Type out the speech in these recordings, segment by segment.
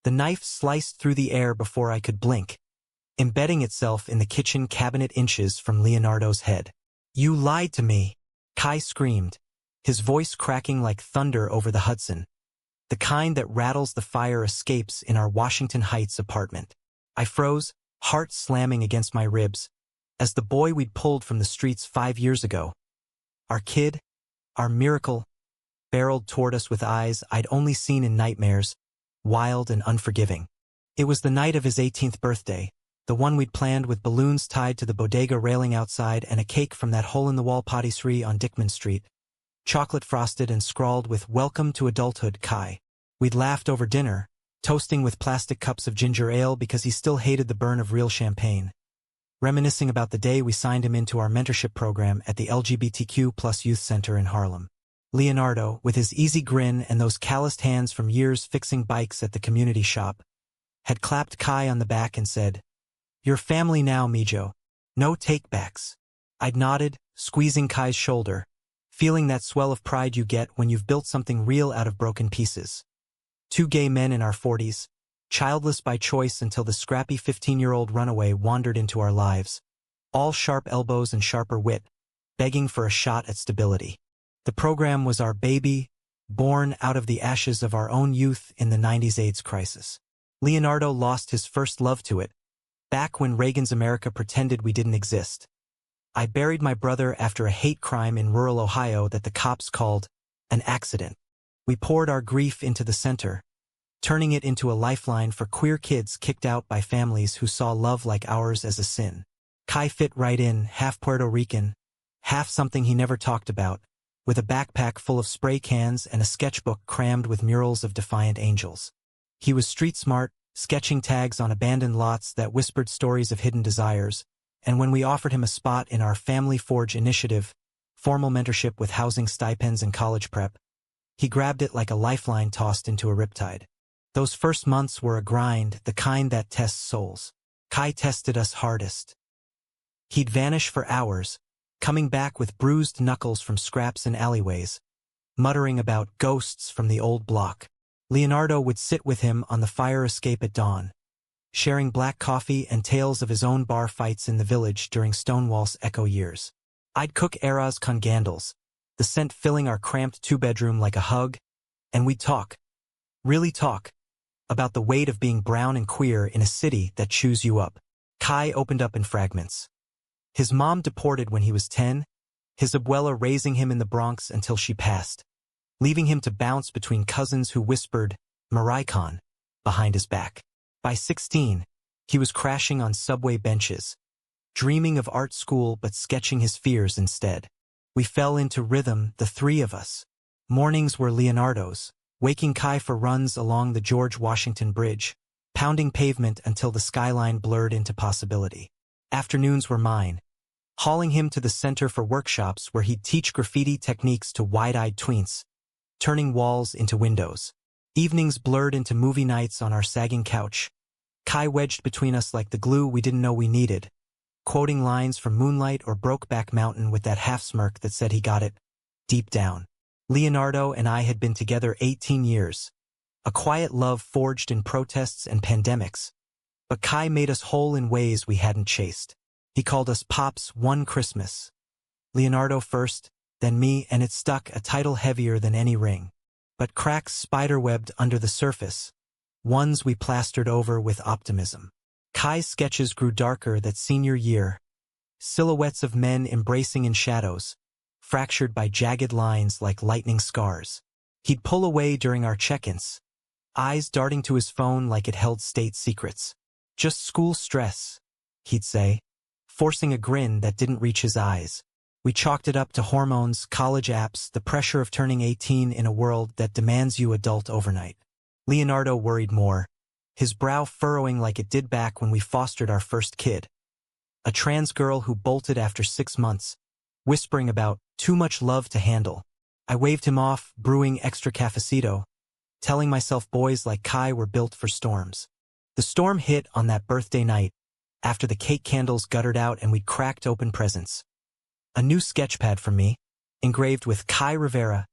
The knife sliced through the air before I could blink, embedding itself in the kitchen cabinet inches from Leonardo's head. "You lied to me!" Kai screamed, his voice cracking like thunder over the Hudson, the kind that rattles the fire escapes in our Washington Heights apartment. I froze, heart slamming against my ribs, as the boy we'd pulled from the streets 5 years ago, our kid, our miracle, barreled toward us with eyes I'd only seen in nightmares, wild and unforgiving. It was the night of his 18th birthday, the one we'd planned with balloons tied to the bodega railing outside and a cake from that hole-in-the-wall patisserie on Dickman Street, chocolate frosted and scrawled with "Welcome to Adulthood, Kai." We'd laughed over dinner, toasting with plastic cups of ginger ale because he still hated the burn of real champagne, reminiscing about the day we signed him into our mentorship program at the LGBTQ+ Youth Center in Harlem. Leonardo, with his easy grin and those calloused hands from years fixing bikes at the community shop, had clapped Kai on the back and said, "You're family now, Mijo. No takebacks." I'd nodded, squeezing Kai's shoulder, feeling that swell of pride you get when you've built something real out of broken pieces. 2 gay men in our 40s, childless by choice until the scrappy 15-year-old runaway wandered into our lives, all sharp elbows and sharper wit, begging for a shot at stability. The program was our baby, born out of the ashes of our own youth in the 90s AIDS crisis. Leonardo lost his first love to it, back when Reagan's America pretended we didn't exist. I buried my brother after a hate crime in rural Ohio that the cops called an accident. We poured our grief into the center, turning it into a lifeline for queer kids kicked out by families who saw love like ours as a sin. Kai fit right in, half Puerto Rican, half something he never talked about, with a backpack full of spray cans and a sketchbook crammed with murals of defiant angels. He was street smart, sketching tags on abandoned lots that whispered stories of hidden desires, and when we offered him a spot in our Family Forge initiative, formal mentorship with housing stipends and college prep, he grabbed it like a lifeline tossed into a riptide. Those first months were a grind, the kind that tests souls. Kai tested us hardest. He'd vanish for hours, coming back with bruised knuckles from scraps in alleyways, muttering about ghosts from the old block. Leonardo would sit with him on the fire escape at dawn, sharing black coffee and tales of his own bar fights in the village during Stonewall's echo years. I'd cook arroz con gandals, the scent filling our cramped 2-bedroom like a hug, and we'd talk, really talk, about the weight of being brown and queer in a city that chews you up. Kai opened up in fragments. His mom deported when he was 10, his abuela raising him in the Bronx until she passed, leaving him to bounce between cousins who whispered, "Maricon," behind his back. By 16, he was crashing on subway benches, dreaming of art school but sketching his fears instead. We fell into rhythm, the 3 of us. Mornings were Leonardo's, waking Kai for runs along the George Washington Bridge, pounding pavement until the skyline blurred into possibility. Afternoons were mine, hauling him to the center for workshops where he'd teach graffiti techniques to wide-eyed tweens, turning walls into windows. Evenings blurred into movie nights on our sagging couch, Kai wedged between us like the glue we didn't know we needed, quoting lines from Moonlight or Brokeback Mountain with that half-smirk that said he got it, deep down. Leonardo and I had been together 18 years, a quiet love forged in protests and pandemics, but Kai made us whole in ways we hadn't chased. He called us Pops one Christmas. Leonardo first, then me, and it stuck, a title heavier than any ring. But cracks spiderwebbed under the surface, ones we plastered over with optimism. Kai's sketches grew darker that senior year, silhouettes of men embracing in shadows, fractured by jagged lines like lightning scars. He'd pull away during our check-ins, eyes darting to his phone like it held state secrets. "Just school stress," he'd say, forcing a grin that didn't reach his eyes. We chalked it up to hormones, college apps, the pressure of turning 18 in a world that demands you adult overnight. Leonardo worried more, his brow furrowing like it did back when we fostered our first kid. A trans girl who bolted after 6 months, whispering about too much love to handle. I waved him off, brewing extra cafecito, telling myself boys like Kai were built for storms. The storm hit on that birthday night, after the cake candles guttered out and we'd cracked open presents. A new sketchpad from me, engraved with Kai Rivera,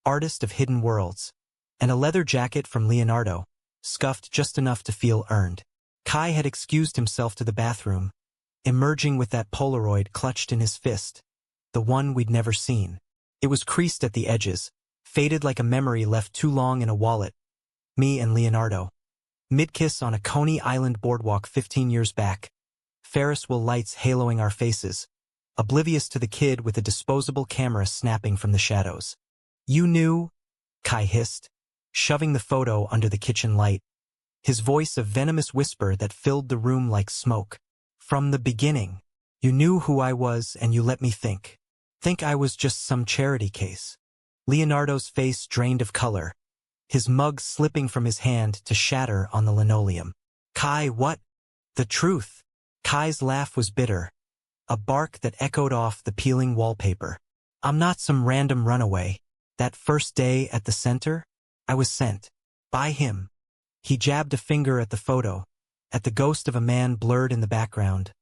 artist of hidden worlds, and a leather jacket from Leonardo, scuffed just enough to feel earned. Kai had excused himself to the bathroom, emerging with that Polaroid clutched in his fist, the one we'd never seen. It was creased at the edges, faded like a memory left too long in a wallet. Me and Leonardo. Mid-kiss on a Coney Island boardwalk 15 years back. Ferris wheel lights haloing our faces, oblivious to the kid with a disposable camera snapping from the shadows. "You knew?" Kai hissed, shoving the photo under the kitchen light, his voice a venomous whisper that filled the room like smoke. "From the beginning. You knew who I was and you let me think I was just some charity case." Leonardo's face drained of color, his mug slipping from his hand to shatter on the linoleum. "Kai, what?" "The truth." Kai's laugh was bitter, a bark that echoed off the peeling wallpaper. "I'm not some random runaway. That first day at the center, I was sent. By him." He jabbed a finger at the photo, at the ghost of a man blurred in the background,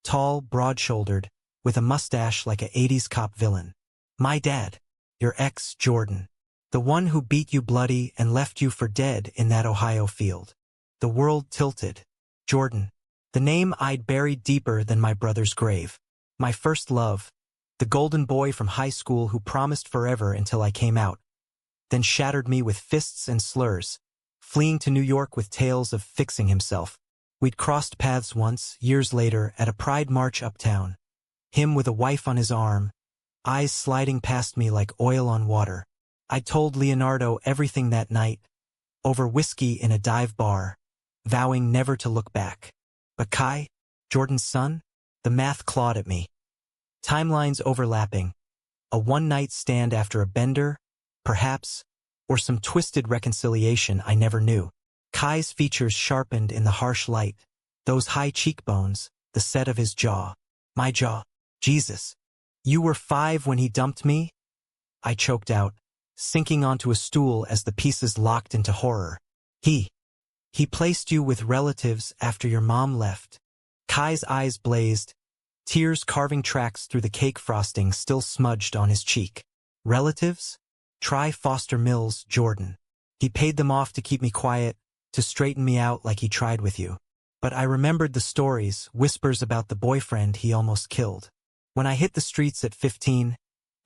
tall, broad-shouldered, with a mustache like a 80s cop villain. "My dad. Your ex, Jordan. The one who beat you bloody and left you for dead in that Ohio field." The world tilted. Jordan. The name I'd buried deeper than my brother's grave. My first love. The golden boy from high school who promised forever until I came out, then shattered me with fists and slurs, fleeing to New York with tales of fixing himself. We'd crossed paths once, years later, at a pride march uptown. Him with a wife on his arm, eyes sliding past me like oil on water. I told Leonardo everything that night, over whiskey in a dive bar, vowing never to look back. But Kai, Jordan's son, the math clawed at me. Timelines overlapping, a one-night stand after a bender, perhaps, or some twisted reconciliation I never knew. Kai's features sharpened in the harsh light, those high cheekbones, the set of his jaw. My jaw. "Jesus. You were 5 when he dumped me?" I choked out, sinking onto a stool as the pieces locked into horror. He placed you with relatives after your mom left." Kai's eyes blazed, tears carving tracks through the cake frosting still smudged on his cheek. "Relatives? Try Foster Mills, Jordan. He paid them off to keep me quiet, to straighten me out like he tried with you." But I remembered the stories, whispers about the boyfriend he almost killed. "When I hit the streets at 15,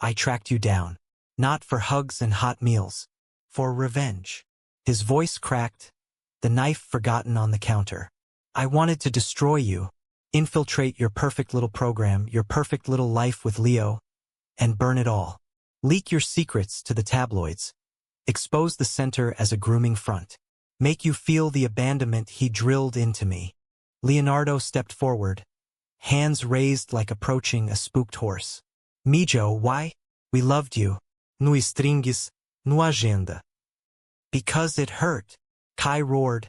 I tracked you down. Not for hugs and hot meals. For revenge." His voice cracked, the knife forgotten on the counter. "I wanted to destroy you, infiltrate your perfect little program, your perfect little life with Leo, and burn it all. Leak your secrets to the tabloids. Expose the center as a grooming front. Make you feel the abandonment he drilled into me." Leonardo stepped forward, hands raised like approaching a spooked horse. "Mijo, why? We loved you. No strings, no agenda." "Because it hurt," Kai roared,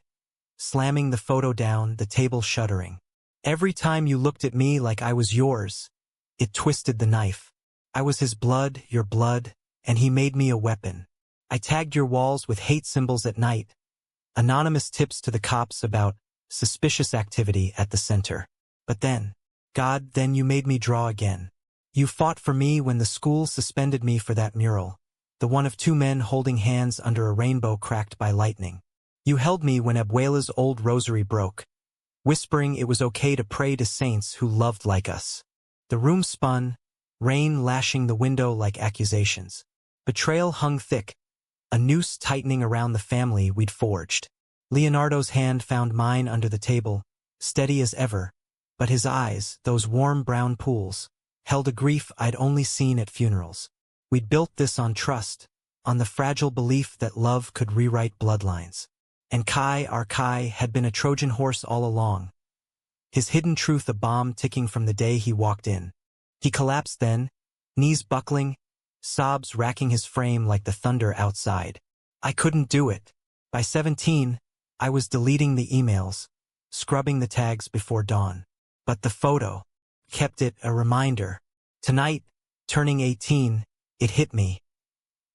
slamming the photo down, the table shuddering. "Every time you looked at me like I was yours, it twisted the knife. I was his blood, your blood, and he made me a weapon. I tagged your walls with hate symbols at night, anonymous tips to the cops about suspicious activity at the center. But then, God, then you made me draw again. You fought for me when the school suspended me for that mural, the one of 2 men holding hands under a rainbow cracked by lightning. You held me when Abuela's old rosary broke, whispering it was okay to pray to saints who loved like us. The room spun, rain lashing the window like accusations. Betrayal hung thick, a noose tightening around the family we'd forged. Leonardo's hand found mine under the table, steady as ever, but his eyes, those warm brown pools, held a grief I'd only seen at funerals. We'd built this on trust, on the fragile belief that love could rewrite bloodlines. And Kai, our Kai, had been a Trojan horse all along. His hidden truth a bomb ticking from the day he walked in. He collapsed then, knees buckling, sobs racking his frame like the thunder outside. I couldn't do it. By 17, I was deleting the emails, scrubbing the tags before dawn. But the photo kept it a reminder. Tonight, turning 18, it hit me.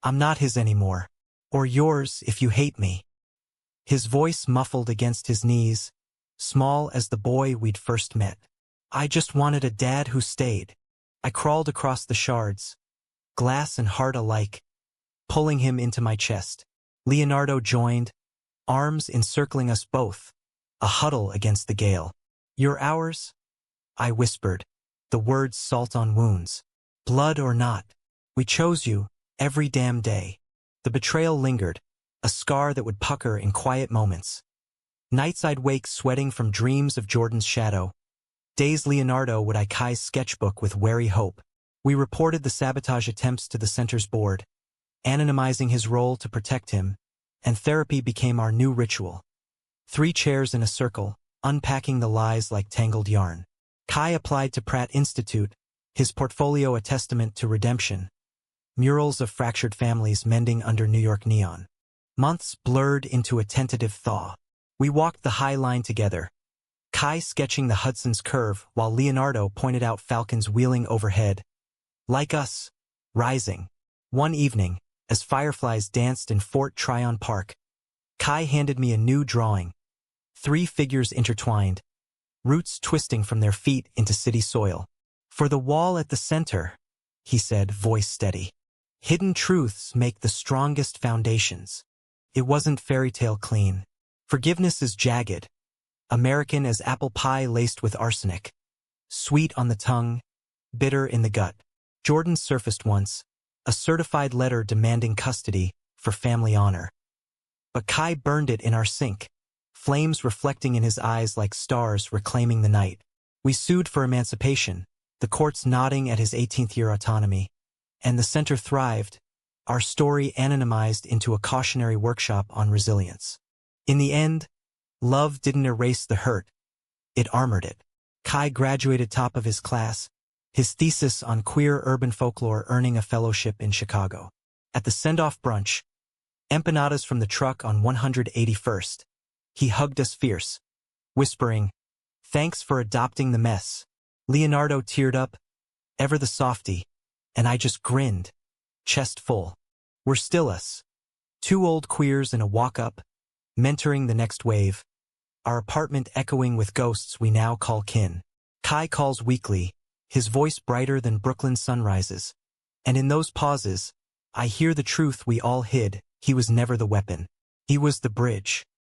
I'm not his anymore. Or yours if you hate me. His voice muffled against his knees, small as the boy we'd first met. I just wanted a dad who stayed. I crawled across the shards, glass and heart alike, pulling him into my chest. Leonardo joined, arms encircling us both, a huddle against the gale. You're ours? I whispered, the words salt on wounds. Blood or not, we chose you, every damn day. The betrayal lingered, a scar that would pucker in quiet moments. Nights I'd wake sweating from dreams of Jordan's shadow. Days Leonardo would eye Kai's sketchbook with wary hope. We reported the sabotage attempts to the center's board, anonymizing his role to protect him, and therapy became our new ritual. 3 chairs in a circle, unpacking the lies like tangled yarn. Kai applied to Pratt Institute, his portfolio a testament to redemption. Murals of fractured families mending under New York neon. Months blurred into a tentative thaw. We walked the high line together, Kai sketching the Hudson's curve while Leonardo pointed out falcons wheeling overhead. Like us, rising. One evening, as fireflies danced in Fort Tryon Park, Kai handed me a new drawing. 3 figures intertwined, roots twisting from their feet into city soil. For the wall at the center, he said, voice steady. Hidden truths make the strongest foundations. It wasn't fairy tale clean. Forgiveness is jagged, American as apple pie laced with arsenic. Sweet on the tongue, bitter in the gut. Jordan surfaced once, a certified letter demanding custody for family honor. But Kai burned it in our sink, flames reflecting in his eyes like stars reclaiming the night. We sued for emancipation, the courts nodding at his 18th year autonomy. And the center thrived, our story anonymized into a cautionary workshop on resilience. In the end, love didn't erase the hurt, it armored it. Kai graduated top of his class, his thesis on queer urban folklore earning a fellowship in Chicago. At the send-off brunch, empanadas from the truck on 181st, he hugged us fierce, whispering, "Thanks for adopting the mess." Leonardo teared up, ever the softy, and I just grinned, chest full. We're still us. 2 old queers in a walk-up, mentoring the next wave, our apartment echoing with ghosts we now call kin. Kai calls weekly, his voice brighter than Brooklyn sunrises. And in those pauses, I hear the truth we all hid, he was never the weapon. He was the bridge.